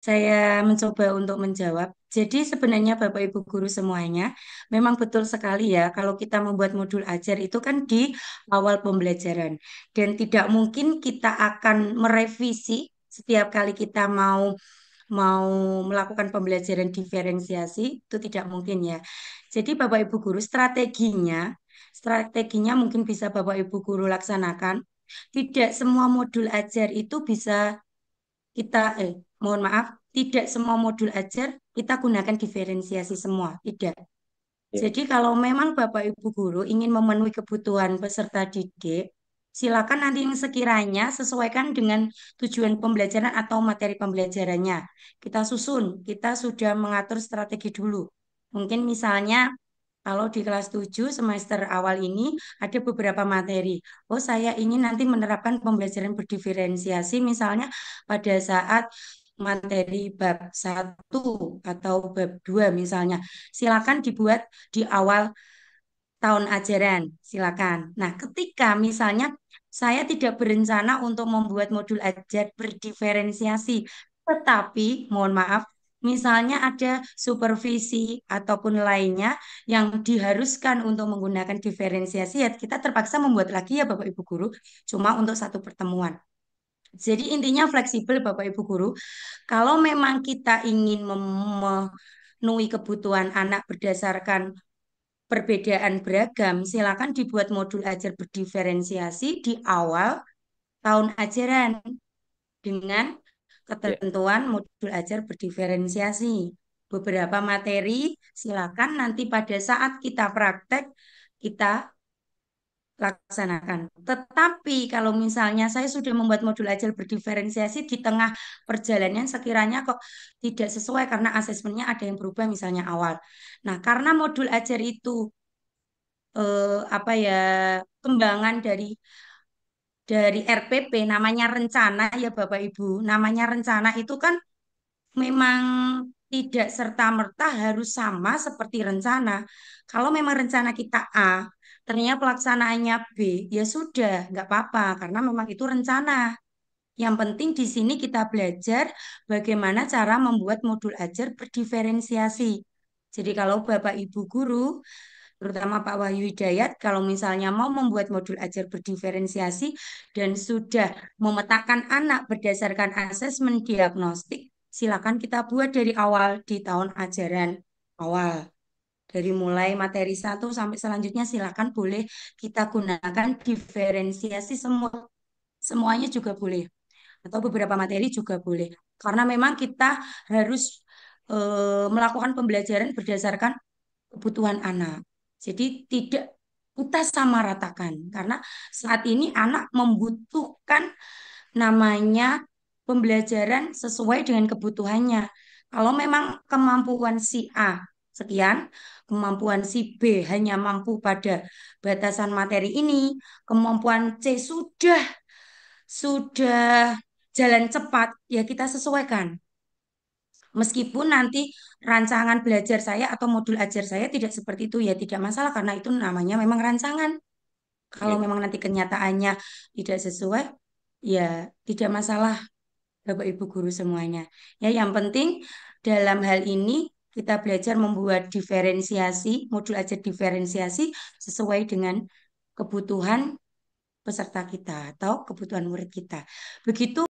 Saya mencoba untuk menjawab. Jadi sebenarnya Bapak Ibu guru semuanya, memang betul sekali ya kalau kita membuat modul ajar itu kan di awal pembelajaran. Dan tidak mungkin kita akan merevisi setiap kali kita mau mau melakukan pembelajaran diferensiasi, itu tidak mungkin ya. Jadi Bapak Ibu guru strateginya mungkin bisa Bapak Ibu guru laksanakan. Tidak semua modul ajar itu bisa kita mohon maaf, tidak semua modul ajar kita gunakan diferensiasi semua, tidak. Ya, Jadi kalau memang Bapak Ibu guru ingin memenuhi kebutuhan peserta didik, silakan nanti yang sekiranya sesuaikan dengan tujuan pembelajaran atau materi pembelajarannya. Kita susun, kita sudah mengatur strategi dulu. Mungkin misalnya kalau di kelas 7 semester awal ini ada beberapa materi. Oh, saya ingin nanti menerapkan pembelajaran berdiferensiasi misalnya pada saat materi bab 1 atau bab 2 misalnya. Silakan dibuat di awal tahun ajaran, silakan. Nah, ketika misalnya saya tidak berencana untuk membuat modul ajar berdiferensiasi, tetapi mohon maaf, misalnya ada supervisi ataupun lainnya yang diharuskan untuk menggunakan diferensiasi, ya kita terpaksa membuat lagi ya Bapak Ibu guru, cuma untuk satu pertemuan. Jadi intinya fleksibel Bapak Ibu guru. Kalau memang kita ingin memenuhi kebutuhan anak berdasarkan perbedaan beragam, silakan dibuat modul ajar berdiferensiasi di awal tahun ajaran dengan ya. ketentuan modul ajar berdiferensiasi. Beberapa materi silakan nanti pada saat kita praktek kita laksanakan. Tetapi kalau misalnya saya sudah membuat modul ajar berdiferensiasi di tengah perjalanan sekiranya kok tidak sesuai karena asesmennya ada yang berubah misalnya awal. Nah, karena modul ajar itu apa ya kembangan dari RPP namanya rencana ya Bapak Ibu. Namanya rencana itu kan memang tidak serta-merta harus sama seperti rencana. Kalau memang rencana kita A, ternyata pelaksanaannya B, ya sudah, nggak apa-apa karena memang itu rencana. Yang penting di sini kita belajar bagaimana cara membuat modul ajar berdiferensiasi. Jadi kalau Bapak Ibu guru terutama Pak Wahyu Hidayat, kalau misalnya mau membuat modul ajar berdiferensiasi dan sudah memetakan anak berdasarkan asesmen diagnostik, silakan kita buat dari awal di tahun ajaran awal. Dari mulai materi 1 sampai selanjutnya silakan boleh kita gunakan diferensiasi semua. Semuanya juga boleh. Atau beberapa materi juga boleh. Karena memang kita harus melakukan pembelajaran berdasarkan kebutuhan anak. Jadi tidak kita samaratakan karena saat ini anak membutuhkan namanya pembelajaran sesuai dengan kebutuhannya. Kalau memang kemampuan si A sekian, kemampuan si B hanya mampu pada batasan materi ini, kemampuan C sudah jalan cepat, ya kita sesuaikan. Meskipun nanti rancangan belajar saya atau modul ajar saya tidak seperti itu ya tidak masalah karena itu namanya memang rancangan. Kalau Oke. memang nanti kenyataannya tidak sesuai ya tidak masalah Bapak Ibu guru semuanya. Ya yang penting dalam hal ini kita belajar membuat diferensiasi, modul ajar diferensiasi sesuai dengan kebutuhan peserta kita atau kebutuhan murid kita. Begitu